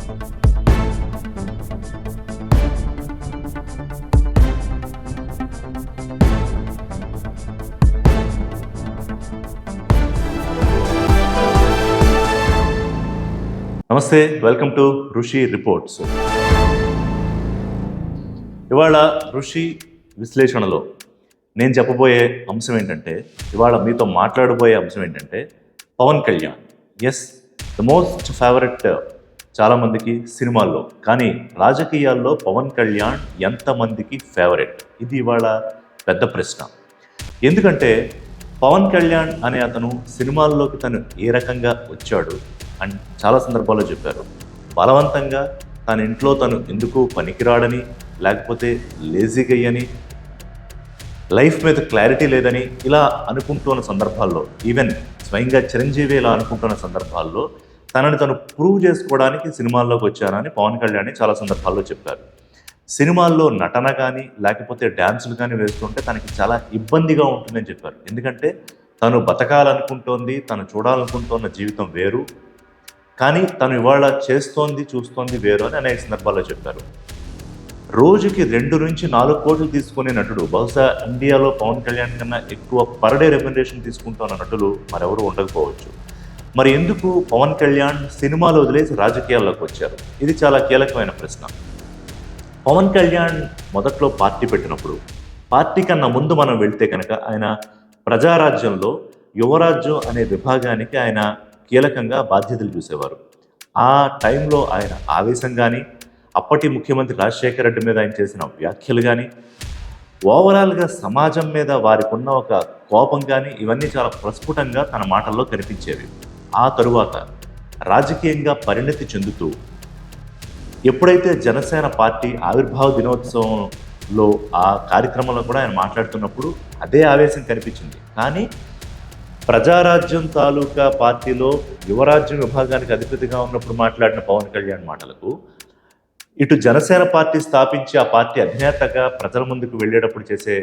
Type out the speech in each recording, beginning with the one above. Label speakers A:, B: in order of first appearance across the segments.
A: నమస్తే, welcome to ఋషి reports. ఇవాళ ఋషి విశ్లేషణలో నేను చెప్పబోయే అంశం ఏంటంటే, ఇవాళ మీతో మాట్లాడబోయే అంశం ఏంటంటే Pawan Kalyan. Yes, the most favourite చాలామందికి సినిమాల్లో, కానీ రాజకీయాల్లో పవన్ కళ్యాణ్ ఎంతమందికి ఫేవరెట్? ఇది ఇవాళ పెద్ద ప్రశ్న. ఎందుకంటే పవన్ కళ్యాణ్ అనే అతను సినిమాల్లోకి తను ఏ రకంగా వచ్చాడు అని చాలా సందర్భాల్లో చెప్పారు. బలవంతంగా తన ఇంట్లో తను ఎందుకు పనికిరాడని, లేకపోతే లేజీగా అయ్యని, లైఫ్ మీద క్లారిటీ లేదని ఇలా అనుకుంటున్న సందర్భాల్లో, ఈవెన్ స్వయంగా చిరంజీవి ఇలా అనుకుంటున్న సందర్భాల్లో తనని తను ప్రూవ్ చేసుకోవడానికి సినిమాల్లోకి వచ్చానని పవన్ కళ్యాణ్ చాలా సందర్భాల్లో చెప్పారు. సినిమాల్లో నటన కానీ లేకపోతే డ్యాన్సులు కానీ వేస్తుంటే తనకి చాలా ఇబ్బందిగా ఉంటుందని చెప్పారు. ఎందుకంటే తను బతకాలనుకుంటోంది, తను చూడాలనుకుంటున్న జీవితం వేరు, కానీ తను ఇవాళ చూస్తోంది వేరు అని అనేక సందర్భాల్లో చెప్పారు. రోజుకి 2 నుంచి 4 కోట్లు తీసుకునే నటుడు, బహుశా ఇండియాలో పవన్ కళ్యాణ్ కన్నా ఎక్కువ పర్ డే రెమ్యునరేషన్ తీసుకుంటున్న నటులు మరెవరూ ఉండకపోవచ్చు. మరి ఎందుకు పవన్ కళ్యాణ్ సినిమాలు వదిలేసి రాజకీయాల్లోకి వచ్చారు? ఇది చాలా కీలకమైన ప్రశ్న. పవన్ కళ్యాణ్ మొదట్లో పార్టీ పెట్టినప్పుడు, పార్టీ కన్నా ముందు మనం వెళ్తే కనుక ఆయన ప్రజారాజ్యంలో యువరాజ్యం అనే విభాగానికి ఆయన కీలకంగా బాధ్యతలు చూసేవారు. ఆ టైంలో ఆయన ఆవేశం కానీ, అప్పటి ముఖ్యమంత్రి రాజశేఖర రెడ్డి మీద ఆయన చేసిన వ్యాఖ్యలు కానీ, ఓవరాల్గా సమాజం మీద వారికి ఉన్న ఒక కోపం కానీ, ఇవన్నీ చాలా ప్రస్ఫుటంగా తన మాటల్లో కనిపించేవి. ఆ తరువాత రాజకీయంగా పరిణతి చెందుతూ ఎప్పుడైతే జనసేన పార్టీ ఆవిర్భావ దినోత్సవంలో ఆ కార్యక్రమంలో కూడా ఆయన మాట్లాడుతున్నప్పుడు అదే ఆవేశం కనిపించింది. కానీ ప్రజారాజ్యం తాలూకా పార్టీలో యువరాజ్యం విభాగానికి అధిపతిగా ఉన్నప్పుడు మాట్లాడిన పవన్ కళ్యాణ్ మాటలకు, ఇటు జనసేన పార్టీ స్థాపించి ఆ పార్టీ అధినేతగా ప్రజల ముందుకు వెళ్ళేటప్పుడు చేసే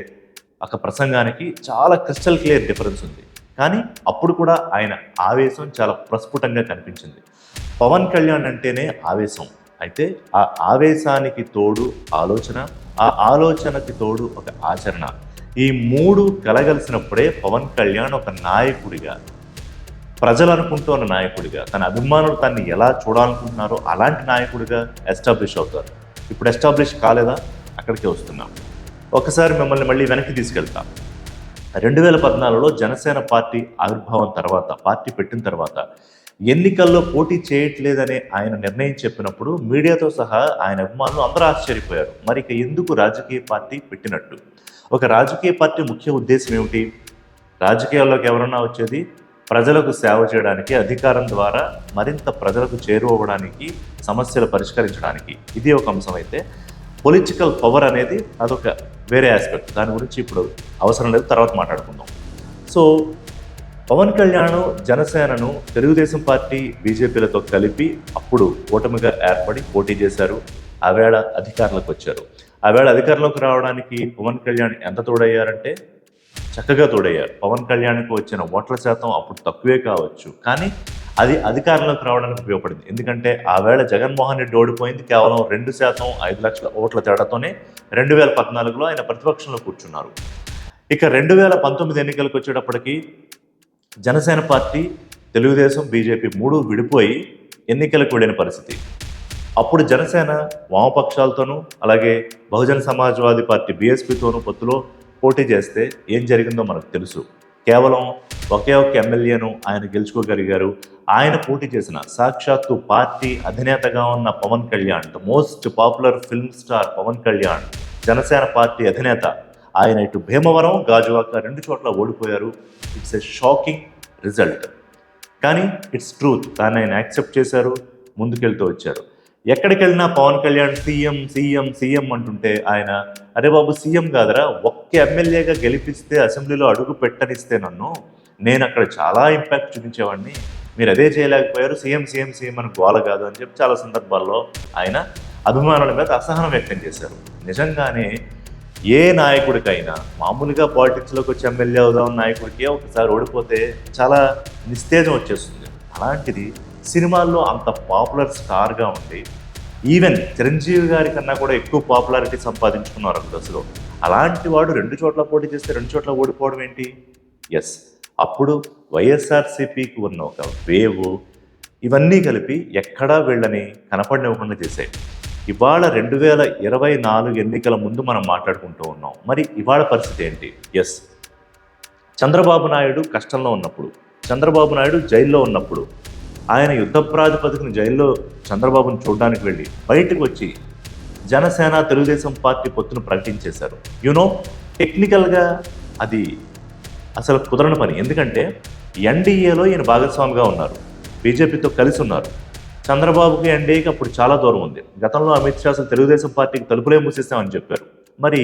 A: ఒక ప్రసంగానికి చాలా క్రిస్టల్ క్లియర్ డిఫరెన్స్ ఉంది. కానీ అప్పుడు కూడా ఆయన ఆవేశం చాలా ప్రస్ఫుటంగా కనిపించింది. పవన్ కళ్యాణ్ అంటేనే ఆవేశం. అయితే ఆ ఆవేశానికి తోడు ఆలోచన, ఆ ఆలోచనకి తోడు ఒక ఆచరణ, ఈ 3 కలగలిసినప్పుడే పవన్ కళ్యాణ్ ఒక నాయకుడిగా, ప్రజలు అనుకుంటున్న నాయకుడిగా, తన అభిమానులు తనని ఎలా చూడాలనుకుంటున్నారో అలాంటి నాయకుడిగా ఎస్టాబ్లిష్ అవుతారు. ఇప్పుడు ఎస్టాబ్లిష్ కాలేదా? అక్కడికే వస్తున్నాం. ఒకసారి మిమ్మల్ని మళ్ళీ వెనక్కి తీసుకెళ్తాం. 2014లో జనసేన పార్టీ ఆవిర్భావం తర్వాత, పార్టీ పెట్టిన తర్వాత ఎన్నికల్లో పోటీ చేయట్లేదనే ఆయన నిర్ణయం చెప్పినప్పుడు మీడియాతో సహా ఆయన అభిమానులు అందరూ ఆశ్చర్యపోయారు. మరి ఇక ఎందుకు రాజకీయ పార్టీ పెట్టినట్టు? ఒక రాజకీయ పార్టీ ముఖ్య ఉద్దేశం ఏమిటి? రాజకీయాల్లోకి ఎవరన్నా వచ్చేది ప్రజలకు సేవ చేయడానికి, అధికారం ద్వారా మరింత ప్రజలకు చేరువవ్వడానికి, సమస్యలు పరిష్కరించడానికి. ఇది ఒక అంశం. అయితే పొలిటికల్ పవర్ అనేది అదొక వేరే ఆస్పెక్ట్. దాని గురించి ఇప్పుడు అవసరం లేదు, తర్వాత మాట్లాడుకుందాం. సో పవన్ కళ్యాణ్ జనసేనను తెలుగుదేశం పార్టీ, బీజేపీలతో కలిపి అప్పుడు కూటమిగా ఏర్పడి పోటీ చేశారు. ఆవేళ అధికారంలోకి వచ్చారు. ఆవేళ అధికారంలోకి రావడానికి పవన్ కళ్యాణ్ ఎంత తోడయ్యారంటే చక్కగా తోడయ్యారు. పవన్ కళ్యాణ్కి వచ్చిన ఓట్ల శాతం అప్పుడు తక్కువే కావచ్చు, కానీ అది అధికారంలోకి రావడానికి ఉపయోగపడింది. ఎందుకంటే ఆవేళ జగన్మోహన్ రెడ్డి ఓడిపోయింది కేవలం 2%, 5 లక్షల ఓట్ల తేడాతోనే. 2014లో ఆయన ప్రతిపక్షంలో కూర్చున్నారు. ఇక 2019 ఎన్నికలకు వచ్చేటప్పటికి జనసేన పార్టీ, తెలుగుదేశం, బీజేపీ 3 విడిపోయి ఎన్నికలకు వెళ్ళిన పరిస్థితి. అప్పుడు జనసేన వామపక్షాలతోనూ అలాగే బహుజన సమాజ్వాదీ పార్టీ బీఎస్పీతోనూ పొత్తులో పోటీ చేస్తే ఏం జరిగిందో మనకు తెలుసు. కేవలం ఒకే ఒక్క ఎమ్మెల్యేను ఆయన గెలుచుకోగలిగారు. ఆయన పోటీ చేసిన సాక్షాత్తు పార్టీ అధినేతగా ఉన్న Pawan Kalyan, the most popular film star Pawan Kalyan, Janasena party అధినేత, ఆయన ఇటు భీమవరం, గాజువాక 2 చోట్ల ఓడిపోయారు. It's a shocking result. కానీ ఇట్స్ ట్రూత్. దాన్ని ఆయన యాక్సెప్ట్ చేశారు, ముందుకెళ్తూ వచ్చారు. ఎక్కడికి వెళ్ళినా Pawan Kalyan CM CM CM అంటుంటే ఆయన, అరే బాబు సీఎం కాదరా, ఒక్క ఎమ్మెల్యేగా గెలిపిస్తే అసెంబ్లీలో అడుగు పెట్టనిస్తే నన్ను, నేను అక్కడ చాలా ఇంపాక్ట్ చూపించేవాడిని, మీరు అదే చేయలేకపోయారు, సీఎం సీఎం సీఎం అని గోల కాదు అని చెప్పి చాలా సందర్భాల్లో ఆయన అభిమానుల మీద అసహనం వ్యక్తం చేశారు. నిజంగానే ఏ నాయకుడికైనా మామూలుగా పాలిటిక్స్లోకి వచ్చి ఎమ్మెల్యే అవుదాం నాయకుడికి ఒకసారి ఓడిపోతే చాలా నిస్తేజం వచ్చేస్తుంది. అలాంటిది సినిమాల్లో అంత పాపులర్ స్టార్గా ఉండి ఈవెన్ చిరంజీవి గారి కన్నా కూడా ఎక్కువ పాపులారిటీ సంపాదించుకున్నారు అప్పుడు దశలో. అలాంటి వాడు 2 చోట్ల పోటీ చేస్తే 2 చోట్ల ఓడిపోవడం ఏంటి? ఎస్, అప్పుడు వైఎస్ఆర్సీపీకి ఉన్న ఒక వేవ్ ఇవన్నీ కలిపి ఎక్కడా వీళ్ళని కనపడనివ్వకుండా చేశాయి. ఇవాళ 2024 ఎన్నికల ముందు మనం మాట్లాడుకుంటూ ఉన్నాం. మరి ఇవాళ పరిస్థితి ఏంటి? ఎస్, చంద్రబాబు నాయుడు కష్టంలో ఉన్నప్పుడు, చంద్రబాబు నాయుడు జైల్లో ఉన్నప్పుడు, ఆయన యుద్ధ ప్రాతిపదికన జైల్లో చంద్రబాబును చూడడానికి వెళ్ళి బయటకు వచ్చి జనసేన తెలుగుదేశం పార్టీ పొత్తును ప్రకటించేశారు. టెక్నికల్గా అది అసలు కుదరని పని. ఎందుకంటే ఎన్డీఏలో ఈయన భాగస్వామిగా ఉన్నారు, బీజేపీతో కలిసి ఉన్నారు. చంద్రబాబుకి ఎన్డీఏకి అప్పుడు చాలా దూరం ఉంది. గతంలో అమిత్ షా అసలు తెలుగుదేశం పార్టీకి తలుపులే మూసేస్తామని చెప్పారు. మరి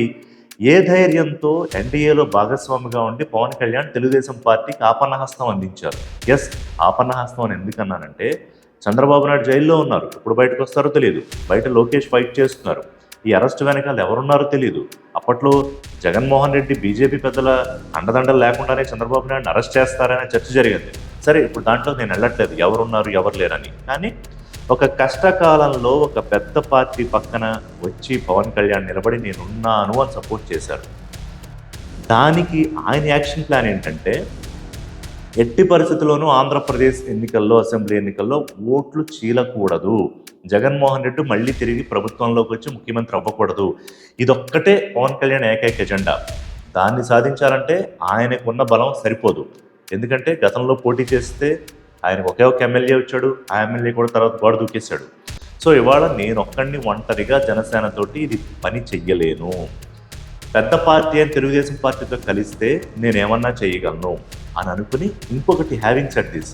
A: ఏ ధైర్యంతో ఎన్డీఏలో భాగస్వామిగా ఉండి పవన్ కళ్యాణ్ తెలుగుదేశం పార్టీకి ఆపన్నహస్తం అందించారు? ఎస్, ఆపన్నహస్తం అని ఎందుకన్నానంటే చంద్రబాబు నాయుడు జైల్లో ఉన్నారు, ఎప్పుడు బయటకు వస్తారో తెలియదు. బయట లోకేష్ ఫైట్ చేస్తున్నారు, ఈ అరెస్ట్ వెనకాల ఎవరున్నారో తెలియదు. అప్పట్లో జగన్మోహన్ రెడ్డి బీజేపీ పెద్దల అండదండలు లేకుండానే చంద్రబాబు నాయుడు అరెస్ట్ చేస్తారనే చర్చ జరిగింది. సరే, ఇప్పుడు దాంట్లో నేను వెళ్ళట్లేదు ఎవరున్నారు ఎవరు లేరని. కానీ ఒక కష్టకాలంలో ఒక పెద్ద పార్టీ పక్కన వచ్చి పవన్ కళ్యాణ్ నిలబడి నేనున్నాను అని సపోర్ట్ చేశారు. దానికి ఆయన యాక్షన్ ప్లాన్ ఏంటంటే ఎట్టి పరిస్థితుల్లోనూ ఆంధ్రప్రదేశ్ ఎన్నికల్లో, అసెంబ్లీ ఎన్నికల్లో ఓట్లు చీలకూడదు, జగన్మోహన్ రెడ్డి మళ్ళీ తిరిగి ప్రభుత్వంలోకి వచ్చి ముఖ్యమంత్రి అవ్వకూడదు. ఇదొక్కటే పవన్ కళ్యాణ్ ఏకైక ఎజెండా. దాన్ని సాధించాలంటే ఆయనకున్న బలం సరిపోదు. ఎందుకంటే గతంలో పోటీ చేస్తే ఆయనకు ఒకే ఒక ఎమ్మెల్యే వచ్చాడు, ఆ ఎమ్మెల్యే కూడా తర్వాత గోడ దూకేశాడు. సో ఇవాళ నేను ఒక్కడిని ఒంటరిగా జనసేనతోటి ఇది పని చెయ్యలేను, పెద్ద పార్టీ అని తెలుగుదేశం పార్టీతో కలిస్తే నేనేమన్నా చేయగలను అని అనుకుని, ఇంకొకటి హ్యావింగ్ సెడ్ దిస్,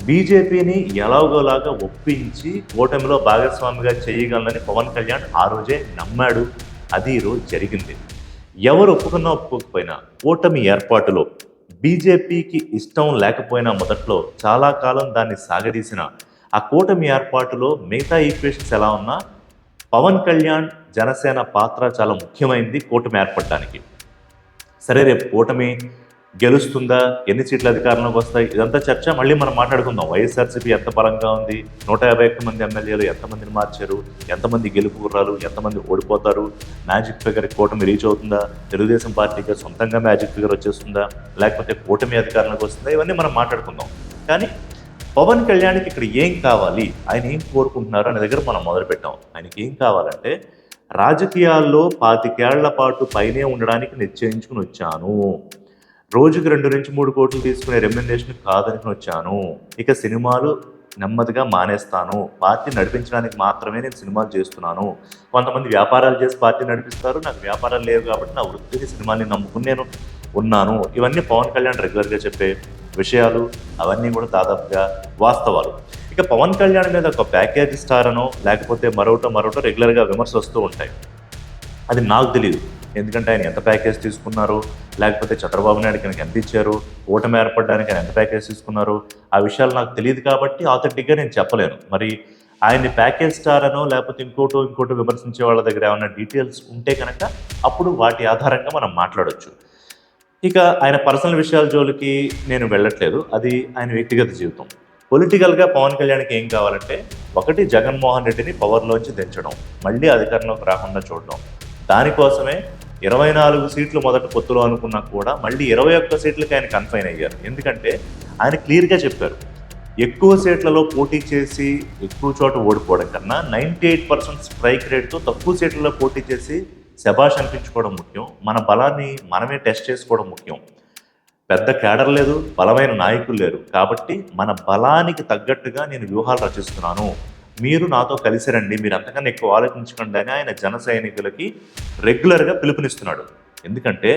A: బీజేపీని ఎలాగోలాగా ఒప్పించి కూటమిలో భాగస్వామిగా చేయగలనని పవన్ కళ్యాణ్ ఆ రోజే నమ్మాడు. అది ఈరోజు జరిగింది. ఎవరు ఒప్పుకున్నా ఒప్పుకోకపోయినా కూటమి ఏర్పాటులో బీజేపీకి ఇష్టం లేకపోయినా మొదట్లో చాలా కాలం దాన్ని సాగదీసిన ఆ కూటమి ఏర్పాటులో మిగతా ఈక్వేషన్స్ ఎలా ఉన్నా పవన్ కళ్యాణ్ జనసేన పాత్ర చాలా ముఖ్యమైనది కూటమి ఏర్పడటానికి. సరే, రేపు కూటమి గెలుస్తుందా, ఎన్ని సీట్ల అధికారంలోకి వస్తాయి, ఇదంతా చర్చ మళ్ళీ మనం మాట్లాడుకుందాం. వైఎస్ఆర్సీపీ ఎంత బలంగా ఉంది, 151 మంది ఎమ్మెల్యేలు ఎంతమందిని మార్చారు, ఎంతమంది గెలుపు గుర్రాలు, ఎంతమంది ఓడిపోతారు, మ్యాజిక్ ఫిగర్ కూటమి రీచ్ అవుతుందా, తెలుగుదేశం పార్టీకి సొంతంగా మ్యాజిక్ ఫిగర్ వచ్చేస్తుందా, లేకపోతే కూటమి అధికారంలోకి వస్తుందా, ఇవన్నీ మనం మాట్లాడుకుందాం. కానీ పవన్ కళ్యాణ్కి ఇక్కడ ఏం కావాలి, ఆయన ఏం కోరుకుంటున్నారు అనే దగ్గర మనం మొదలుపెట్టాం. ఆయనకి ఏం కావాలంటే రాజకీయాల్లో 25 ఏళ్ల పాటు పైనే ఉండడానికి నిశ్చయించుకుని వచ్చాను, రోజుకి 2 నుంచి 3 కోట్లు తీసుకునే రెమ్యునరేషన్ కాదనుకుని వచ్చాను, ఇక సినిమాలు నెమ్మదిగా మానేస్తాను, పార్టీ నడిపించడానికి మాత్రమే నేను సినిమాలు చేస్తున్నాను. కొంతమంది వ్యాపారాలు చేసి పార్టీ నడిపిస్తారు, నాకు వ్యాపారాలు లేవు కాబట్టి నా వృత్తిని సినిమాని నమ్ముకుని నేను ఉన్నాను. ఇవన్నీ పవన్ కళ్యాణ్ రెగ్యులర్గా చెప్పే విషయాలు, అవన్నీ కూడా దాదాపుగా వాస్తవాలు. ఇక పవన్ కళ్యాణ్ మీద ఒక ప్యాకేజ్ స్టార్ అనో లేకపోతే మరోటో రెగ్యులర్గా విమర్శలు వస్తూ ఉంటాయి. అది నాకు తెలియదు, ఎందుకంటే ఆయన ఎంత ప్యాకేజ్ తీసుకున్నారు, లేకపోతే చంద్రబాబు నాయుడుకి ఆయనకి ఎంత ఇచ్చారు, ఓటమి ఏర్పడడానికి ఆయన ఎంత ప్యాకేజ్ తీసుకున్నారు, ఆ విషయాలు నాకు తెలియదు కాబట్టి ఆథెంటిక్గా నేను చెప్పలేను. మరి ఆయన్ని ప్యాకేజ్ స్టార్ అనో లేకపోతే ఇంకోటో విమర్శించే వాళ్ళ దగ్గర ఏమైనా డీటెయిల్స్ ఉంటే కనుక అప్పుడు వాటి ఆధారంగా మనం మాట్లాడవచ్చు. ఇక ఆయన పర్సనల్ విషయాల జోలికి నేను వెళ్ళట్లేదు, అది ఆయన వ్యక్తిగత జీవితం. పొలిటికల్గా పవన్ కళ్యాణ్కి ఏం కావాలంటే ఒకటి, జగన్మోహన్ రెడ్డిని పవర్లోంచి దించడం, మళ్ళీ అధికారంలోకి రాకుండా చూడడం. దానికోసమే 24 సీట్లు మొదట పొత్తులో అనుకున్నా కూడా మళ్ళీ 21 సీట్లకి ఆయన కన్ఫైన్ అయ్యారు. ఎందుకంటే ఆయన క్లియర్గా చెప్పారు, ఎక్కువ సీట్లలో పోటీ చేసి ఎక్కువ చోట ఓడిపోవడం కన్నా 98% స్ట్రైక్ రేట్తో తక్కువ సీట్లలో పోటీ చేసి శభాష్ అనిపించుకోవడం ముఖ్యం, మన బలాన్ని మనమే టెస్ట్ చేసుకోవడం ముఖ్యం. పెద్ద కేడర్ లేదు, బలమైన నాయకులు లేరు, కాబట్టి మన బలానికి తగ్గట్టుగా నేను వ్యూహాలు రచిస్తున్నాను, మీరు నాతో కలిసి రండి, మీరు అంతకన్నా ఎక్కువ ఆలోచించకండి అని ఆయన జన సైనికులకి రెగ్యులర్గా పిలుపునిస్తున్నాడు. ఎందుకంటే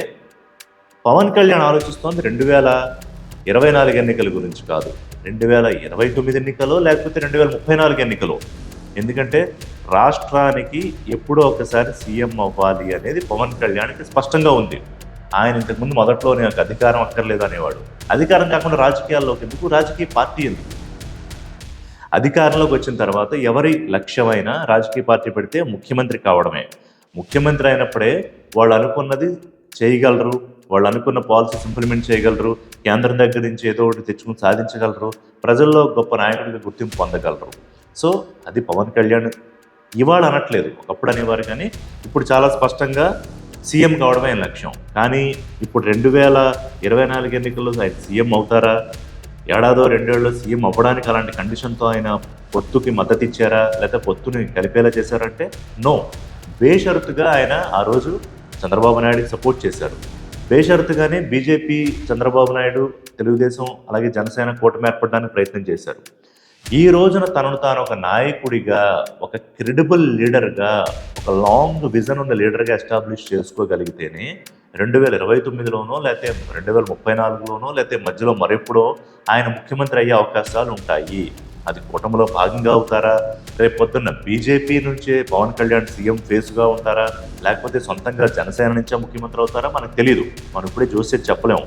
A: పవన్ కళ్యాణ్ ఆలోచిస్తోంది 2024 ఎన్నికల గురించి కాదు, 2029 ఎన్నికలో లేకపోతే 2034 ఎన్నికలో. ఎందుకంటే రాష్ట్రానికి ఎప్పుడో ఒకసారి సీఎం అవ్వాలి అనేది పవన్ కళ్యాణ్కి స్పష్టంగా ఉంది. ఆయన ఇంతకుముందు మొదట్లో నాకు అధికారం అక్కర్లేదు అనేవాడు. అధికారం కాకుండా రాజకీయాల్లోకి ఎందుకు, రాజకీయ పార్టీ ఎందుకు? అధికారంలోకి వచ్చిన తర్వాత ఎవరి లక్ష్యమైనా రాజకీయ పార్టీ పెడితే ముఖ్యమంత్రి కావడమే. ముఖ్యమంత్రి అయినప్పుడే వాళ్ళు అనుకున్నది చేయగలరు, వాళ్ళు అనుకున్న పాలసీస్ ఇంప్లిమెంట్ చేయగలరు, కేంద్రం దగ్గర నుంచి ఏదో ఒకటి తెచ్చుకుని సాధించగలరు, ప్రజల్లో గొప్ప నాయకుడిగా గుర్తింపు పొందగలరు. సో అది పవన్ కళ్యాణ్ ఇవాళ అనట్లేదు, ఒకప్పుడు అనేవారు, కానీ ఇప్పుడు చాలా స్పష్టంగా సీఎం కావడమే ఆయన లక్ష్యం. కానీ ఇప్పుడు 2024 ఎన్నికల్లో ఆయన సీఎం అవుతారా, ఏడాదో రెండేళ్ళలో సీఎం అవ్వడానికి అలాంటి కండిషన్తో ఆయన పొత్తుకి మద్దతు ఇచ్చారా, లేకపోతే పొత్తుని కలిపేలా చేశారంటే నో. బేషరతుగా ఆయన ఆ రోజు చంద్రబాబు నాయుడుకి సపోర్ట్ చేశారు. బేషరతుగానే బీజేపీ, చంద్రబాబు నాయుడు, తెలుగుదేశం అలాగే జనసేన కూటమి ఏర్పడడానికి ప్రయత్నం చేశారు. ఈ రోజున తనను తాను ఒక నాయకుడిగా, ఒక క్రెడిబుల్ లీడర్గా, ఒక లాంగ్ విజన్ ఉన్న లీడర్గా ఎస్టాబ్లిష్ చేసుకోగలిగితేనే 2029లోనో లేకపోతే 2034లోనో లేకపోతే మధ్యలో మరెప్పుడో ఆయన ముఖ్యమంత్రి అయ్యే అవకాశాలు ఉంటాయి. అది కూటమిలో భాగంగా అవుతారా, రేపు పొద్దున్న బీజేపీ నుంచే పవన్ కళ్యాణ్ సీఎం ఫేస్గా ఉంటారా, లేకపోతే సొంతంగా జనసేన నుంచే ముఖ్యమంత్రి అవుతారా మనకు తెలియదు. మనం ఇప్పుడే చూస్తే చెప్పలేము.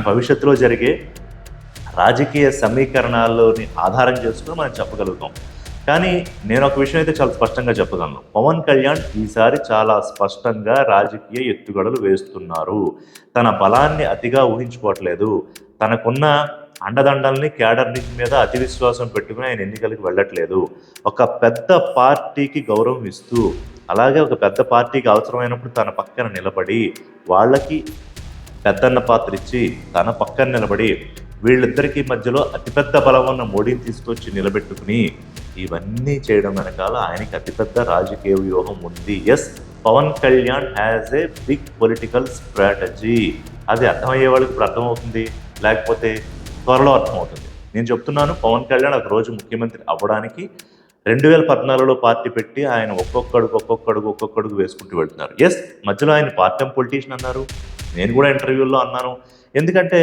A: భవిష్యత్తులో జరిగే రాజకీయ సమీకరణాల్లోని ఆధారం చేసుకుని మనం చెప్పగలుగుతాం. కానీ నేను ఒక విషయం అయితే చాలా స్పష్టంగా చెప్పగలను, పవన్ కళ్యాణ్ ఈసారి చాలా స్పష్టంగా రాజకీయ ఎత్తుగడలు వేస్తున్నారు. తన బలాన్ని అతిగా ఊహించుకోవట్లేదు. తనకున్న అండదండల్ని, క్యాడర్ని మీద అతి విశ్వాసం పెట్టుకుని ఆయన ఎన్నికలకు వెళ్ళట్లేదు. ఒక పెద్ద పార్టీకి గౌరవం ఇస్తూ, అలాగే ఒక పెద్ద పార్టీకి అవసరమైనప్పుడు తన పక్కన నిలబడి, వాళ్ళకి పెద్దన్న పాత్ర ఇచ్చి తన పక్కన నిలబడి, వీళ్ళిద్దరికీ మధ్యలో అతిపెద్ద బలం ఉన్న మోడీని తీసుకొచ్చి నిలబెట్టుకుని ఇవన్నీ చేయడం వెనకాల ఆయనకి అతిపెద్ద రాజకీయ వ్యూహం ఉంది. Yes, Pawan Kalyan has a big political strategy. అది అర్థమయ్యే వాళ్ళకి ఇప్పుడు అర్థమవుతుంది, లేకపోతే త్వరలో అర్థమవుతుంది. నేను చెప్తున్నాను, పవన్ కళ్యాణ్ ఒక రోజు ముఖ్యమంత్రి అవ్వడానికి 2014లో పార్టీ పెట్టి ఆయన ఒక్కొక్కడుగు వేసుకుంటూ వెళ్తున్నారు. ఎస్, మధ్యలో ఆయన పార్ట్ టైం పొలిటీషియన్ అన్నారు, నేను కూడా ఇంటర్వ్యూల్లో అన్నాను. ఎందుకంటే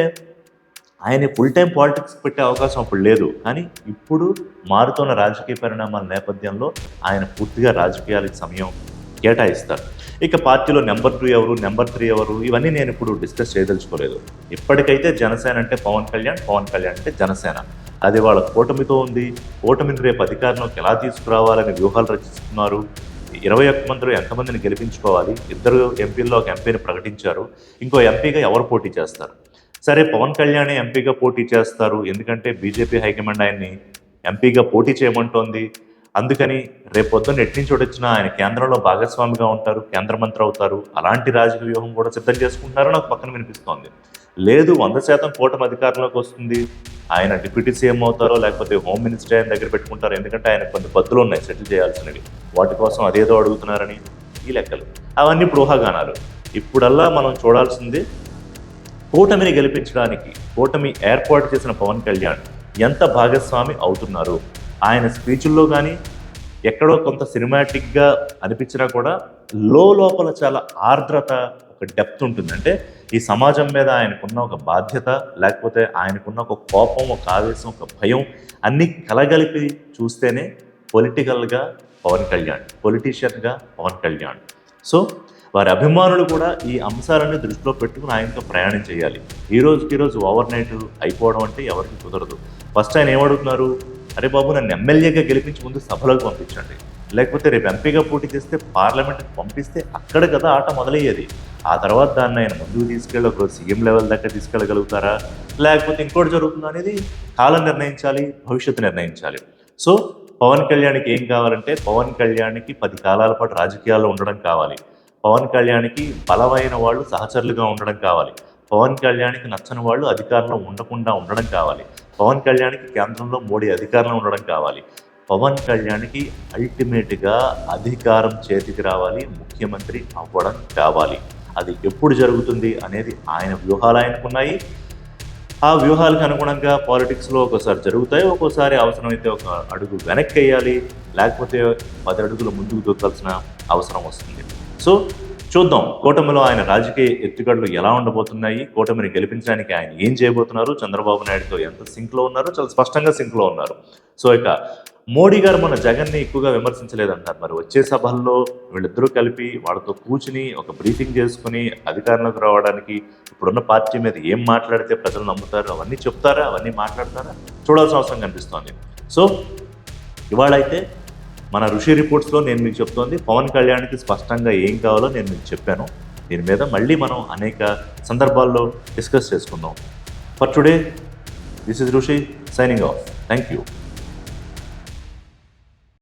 A: ఆయన ఫుల్ టైం పాలిటిక్స్ పెట్టే అవకాశం అప్పుడు లేదు. కానీ ఇప్పుడు మారుతున్న రాజకీయ పరిణామాల నేపథ్యంలో ఆయన పూర్తిగా రాజకీయాలకు సమయం కేటాయిస్తారు. ఇక పార్టీలో నెంబర్ 2 ఎవరు, నెంబర్ 3 ఎవరు, ఇవన్నీ నేను ఇప్పుడు డిస్కస్ చేయదలుచుకోలేదు. ఇప్పటికైతే జనసేన అంటే పవన్ కళ్యాణ్, పవన్ కళ్యాణ్ అంటే జనసేన. అది వాళ్ళ కూటమితో ఉంది. కూటమిని రేపు అధికారంలోకి ఎలా తీసుకురావాలని వ్యూహాలు రచిస్తున్నారు. 21 మందిలో ఎంతమందిని గెలిపించుకోవాలి, 2 ఎంపీల్లో ఒక ఎంపీని ప్రకటించారు, ఇంకో ఎంపీగా ఎవరు పోటీ చేస్తారు. సరే, పవన్ కళ్యాణ్ ఎంపీగా పోటీ చేస్తారు, ఎందుకంటే బీజేపీ హైకమాండ్ ఆయన్ని ఎంపీగా పోటీ చేయమంటోంది. అందుకని రేపొద్దున ఎట్నుంచి వచ్చినా ఆయన కేంద్రంలో భాగస్వామిగా ఉంటారు, కేంద్ర మంత్రి అవుతారు. అలాంటి రాజకీయ వ్యూహం కూడా సిద్ధం చేసుకుంటారని నాకు పక్కన వినిపిస్తోంది. లేదు, 100% కూటమి అధికారంలోకి వస్తుంది, ఆయన డిప్యూటీ సీఎం అవుతారో లేకపోతే హోమ్ మినిస్టర్ ఆయన దగ్గర పెట్టుకుంటారు, ఎందుకంటే ఆయన కొన్ని పద్ధతులు ఉన్నాయి సెటిల్ చేయాల్సినవి, వాటి కోసం అదేదో అడుగుతున్నారని ఈ లెక్కలు. అవన్నీ ఇప్పుడు ఊహాగానాలు. ఇప్పుడల్లా మనం చూడాల్సింది కూటమిని గెలిపించడానికి కూటమి ఏర్పాటు చేసిన పవన్ కళ్యాణ్ ఎంత భాగస్వామి అవుతున్నారు. ఆయన స్పీచ్ల్లో కానీ ఎక్కడో కొంత సినిమాటిక్గా అనిపించినా కూడా లోపల చాలా ఆర్ద్రత, ఒక డెప్త్ ఉంటుంది. అంటే ఈ సమాజం మీద ఆయనకున్న ఒక బాధ్యత, లేకపోతే ఆయనకున్న ఒక కోపం, ఒక ఆవేశం, ఒక భయం అన్నీ కలగలిపి చూస్తేనే పొలిటికల్గా పవన్ కళ్యాణ్, పొలిటీషియన్గా పవన్ కళ్యాణ్. సో వారి అభిమానులు కూడా ఈ అంశాలన్నీ దృష్టిలో పెట్టుకుని ఆయనతో ప్రయాణం చేయాలి. ఈ రోజు ఓవర్ నైట్ అయిపోవడం అంటే ఎవరికి కుదరదు. ఫస్ట్ ఆయన ఏమడుగుతున్నారు, అరే బాబు నన్ను ఎమ్మెల్యేగా గెలిపించి ముందు సభలోకి పంపించండి, లేకపోతే రేపు ఎంపీగా పోటీ చేస్తే పార్లమెంట్కి పంపిస్తే అక్కడ కదా ఆట మొదలయ్యేది. ఆ తర్వాత దాన్ని ఆయన ముందుకు తీసుకెళ్ళి ఒక సీఎం లెవెల్ దాకా తీసుకెళ్ళగలుగుతారా, లేకపోతే ఇంకోటి జరుగుతుందా అనేది కాలం నిర్ణయించాలి, భవిష్యత్తు నిర్ణయించాలి. సో పవన్ కళ్యాణ్కి ఏం కావాలంటే, పవన్ కళ్యాణ్కి 10 కాలాల పాటు రాజకీయాల్లో ఉండడం కావాలి. పవన్ కళ్యాణ్కి బలమైన వాళ్ళు సహచరులుగా ఉండడం కావాలి. పవన్ కళ్యాణ్కి నచ్చని వాళ్ళు అధికారంలో ఉండకుండా ఉండడం కావాలి. పవన్ కళ్యాణ్కి కేంద్రంలో మోడీ అధికారంలో ఉండడం కావాలి. పవన్ కళ్యాణ్కి అల్టిమేట్గా అధికారం చేతికి రావాలి, ముఖ్యమంత్రి అవ్వడం కావాలి. అది ఎప్పుడు జరుగుతుంది అనేది ఆయన వ్యూహాలు ఆయనకున్నాయి. ఆ వ్యూహాలకు అనుగుణంగా పాలిటిక్స్లో ఒకసారి జరుగుతాయి, ఒక్కోసారి అవసరమైతే ఒక అడుగు వెనక్కి వేయాలి, లేకపోతే 10 అడుగులు ముందుకు దూకాల్సిన అవసరం వస్తుంది. సో చూద్దాం కూటమిలో ఆయన రాజకీయ ఎత్తుగడలు ఎలా ఉండబోతున్నాయి, కూటమిని గెలిపించడానికి ఆయన ఏం చేయబోతున్నారు, చంద్రబాబు నాయుడుతో ఎంత సింక్లో ఉన్నారు, చాలా స్పష్టంగా సింక్లో ఉన్నారు. సో ఇక మోడీ గారు మన జగన్ని ఎక్కువగా విమర్శించలేదంటారు. మరి వచ్చే సభల్లో వీళ్ళిద్దరూ కలిపి వాళ్ళతో కూర్చుని ఒక బ్రీఫింగ్ చేసుకుని అధికారంలోకి రావడానికి ఇప్పుడున్న పార్టీ మీద ఏం మాట్లాడితే ప్రజలు నమ్ముతారు, అవన్నీ చెప్తారా, అవన్నీ మాట్లాడతారా, చూడాల్సిన అవసరం కనిపిస్తోంది. సో ఇవాళైతే మన ఋషి రిపోర్ట్స్లో నేను మీకు చెప్తోంది, పవన్ కళ్యాణ్కి స్పష్టంగా ఏం కావాలో నేను మీకు చెప్పాను. దీని మీద మళ్ళీ మనం అనేక సందర్భాల్లో డిస్కస్ చేసుకుందాం. ఫర్ టుడే దిస్ ఇస్ ఋషి సైనింగ్ ఆఫ్. Thank you.